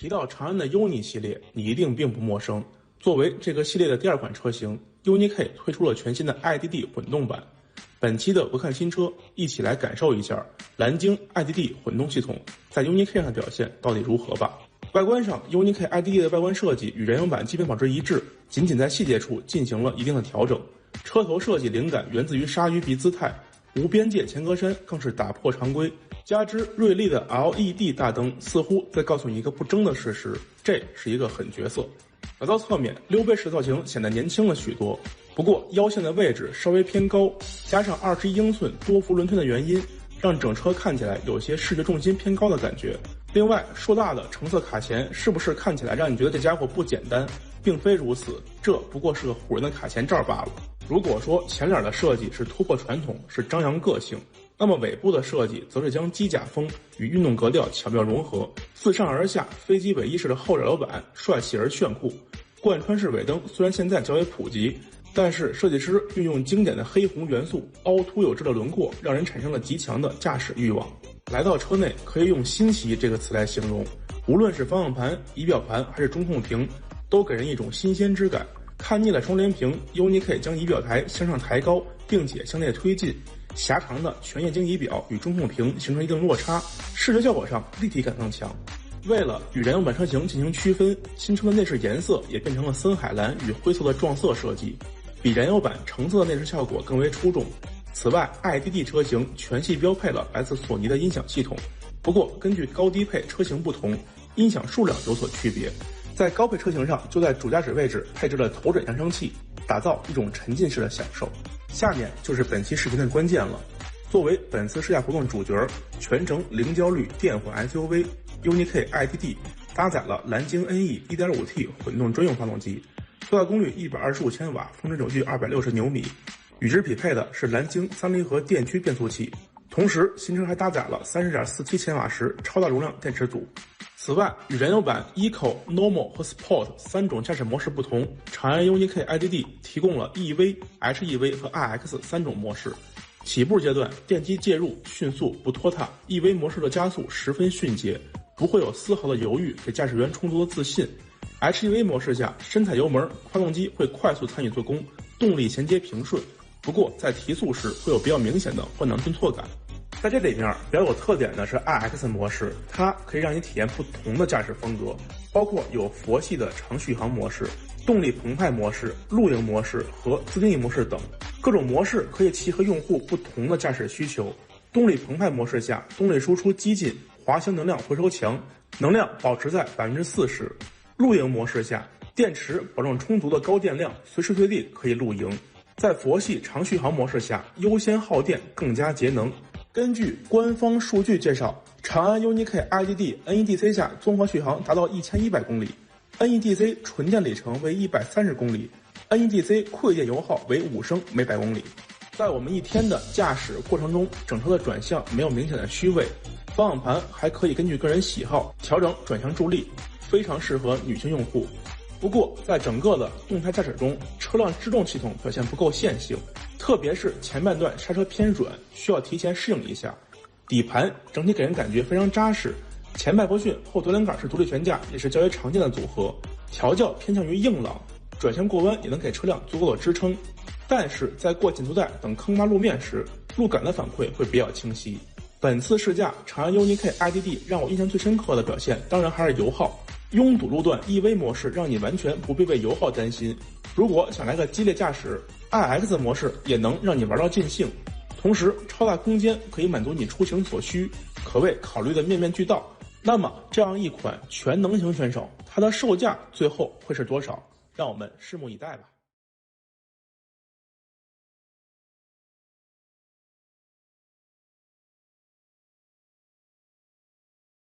提到长安的 UNI 系列，你一定并不陌生。作为这个系列的第二款车型 ，UNI-K 推出了全新的 IDD 混动版。本期的不看新车，一起来感受一下蓝鲸 IDD 混动系统在 UNI-K 上的表现到底如何吧。外观上 ，UNI-K IDD 的外观设计与燃油版基本保持一致，仅仅在细节处进行了一定的调整。车头设计灵感源自于鲨鱼鼻姿态，无边界前格栅更是打破常规，加之锐利的 LED 大灯，似乎在告诉你一个不争的事实，这是一个狠角色。来到侧面，溜背式造型显得年轻了许多，不过腰线的位置稍微偏高，加上21英寸多辐轮圈的原因，让整车看起来有些视觉重心偏高的感觉。另外，硕大的橙色卡钳是不是看起来让你觉得这家伙不简单？并非如此，这不过是个唬人的卡钳罩罢了。如果说前脸的设计是突破传统，是张扬个性，那么尾部的设计则是将机甲风与运动格调巧妙融合，自上而下飞机尾翼式的后扰流板帅气而炫酷。贯穿式尾灯虽然现在较为普及，但是设计师运用经典的黑红元素，凹凸有致的轮廓，让人产生了极强的驾驶欲望。来到车内，可以用新奇这个词来形容，无论是方向盘、仪表盘还是中控屏，都给人一种新鲜之感。看腻了双联屏 ，UNI-K 将仪表台向上抬高，并且向内推进，狭长的全液晶仪表与中控屏形成一定落差，视觉效果上立体感更强。为了与燃油版车型进行区分，新车的内饰颜色也变成了深海蓝与灰色的撞色设计，比燃油版橙色的内饰效果更为出众。此外 ，IDD 车型全系标配了来自索尼的音响系统，不过根据高低配车型不同，音响数量有所区别。在高配车型上，就在主驾驶位置配置了头枕扬声器，打造一种沉浸式的享受。下面就是本期视频的关键了。作为本次试驾活动主角，全程零焦虑电混 SUV UNI-K IDD 搭载了蓝鲸 NE 1.5T 混动专用发动机，最大功率125千瓦，峰值扭矩260牛米。与之匹配的是蓝鲸3离合电驱变速器，同时新车还搭载了 30.47千瓦时超大容量电池组。此外，与燃油版 Eco、Normal 和 Sport 三种驾驶模式不同，长安 UNI-K IDD 提供了 EV、HEV 和 RX 三种模式。起步阶段，电机介入迅速不拖沓 ，EV 模式的加速十分迅捷，不会有丝毫的犹豫，给驾驶员充足的自信。HEV 模式下，深踩油门，发动机会快速参与做功，动力衔接平顺，不过在提速时会有比较明显的换挡顿挫感。在这里面比较有特点的是 RX 模式，它可以让你体验不同的驾驶风格，包括有佛系的长续航模式、动力澎湃模式、露营模式和自定义模式等，各种模式可以契合用户不同的驾驶需求。动力澎湃模式下，动力输出激进，滑行能量回收强，能量保持在 40%。露营模式下，电池保证充足的高电量，随时随地可以露营。在佛系长续航模式下，优先耗电，更加节能。根据官方数据介绍，长安 UNI-K IDD NEDC 下综合续航达到1100公里 ，NEDC 纯电里程为130公里 ，NEDC 馈电油耗为5升每百公里。在我们一天的驾驶过程中，整车的转向没有明显的虚位，方向盘还可以根据个人喜好调整转向助力，非常适合女性用户。不过，在整个的动态驾驶中，车辆制动系统表现不够线性，特别是前半段刹车偏软，需要提前适应一下。底盘整体给人感觉非常扎实，前麦弗逊后多连杆式独立悬架也是较为常见的组合，调教偏向于硬朗，转向过弯也能给车辆足够的支撑。但是在过减速带等坑洼路面时，路感的反馈会比较清晰。本次试驾长安 UNI-K IDD 让我印象最深刻的表现，当然还是油耗。拥堵路段 EV 模式让你完全不必为油耗担心，如果想来个激烈驾驶 ，RX 模式也能让你玩到尽兴。同时，超大空间可以满足你出行所需，可谓考虑的面面俱到。那么，这样一款全能型选手，它的售价最后会是多少？让我们拭目以待吧。